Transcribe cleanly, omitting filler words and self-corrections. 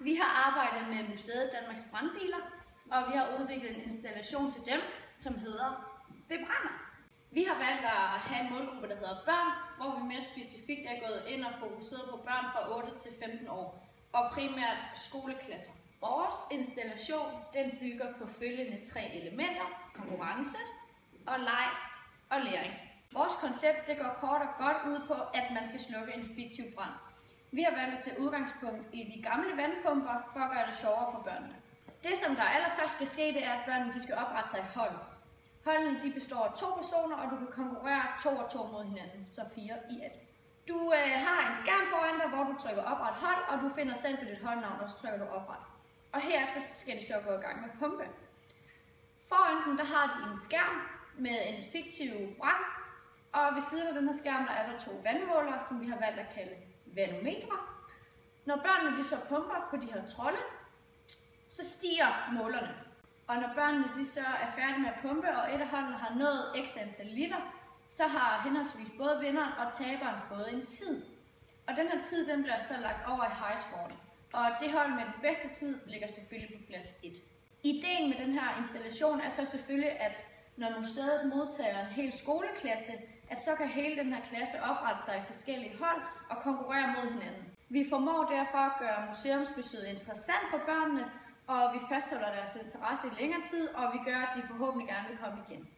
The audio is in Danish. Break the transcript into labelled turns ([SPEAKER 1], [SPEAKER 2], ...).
[SPEAKER 1] Vi har arbejdet med Museet Danmarks Brandbiler, og vi har udviklet en installation til dem, som hedder Det Brænder. Vi har valgt at have en målgruppe, der hedder børn, hvor vi mere specifikt er gået ind og fokuseret på børn fra 8 til 15 år, og primært skoleklasser. Vores installation den bygger på følgende 3 elementer: konkurrence, og leg og læring. Vores koncept det går kort og godt ud på, at man skal slukke en fiktiv brand. Vi har valgt at tage udgangspunkt i de gamle vandpumper for at gøre det sjovere for børnene. Det som der allerførst skal ske, det er, at børnene de skal oprette sig i hold. Holdene de består af 2 personer, og du kan konkurrere 2 og 2 mod hinanden, så 4 i alt. Du har en skærm foran dig, hvor du trykker opret hold, og du finder selv på dit holdnavn, og så trykker du opret. Og herefter skal de så gå i gang med pumpe. Foran dem der har de en skærm med en fiktiv brand, og ved siden af den her skærm der er der 2 vandmålere, som vi har valgt at kalde vanometre. Når børnene de så pumper på de her trolde, så stiger målerne. Og når børnene de så er færdige med at pumpe, og et af holdene har nået x antal liter, så har henholdsvis både vinderen og taberen fået en tid. Og den her tid den bliver så lagt over i highscoren. Og det hold med den bedste tid ligger selvfølgelig på plads 1. Ideen med den her installation er så selvfølgelig, at når museet modtager en hel skoleklasse, at så kan hele den her klasse oprette sig i forskellige hold og konkurrere mod hinanden. Vi formår derfor at gøre museumsbesøget interessant for børnene, og vi fastholder deres interesse i længere tid, og vi gør, at de forhåbentlig gerne vil komme igen.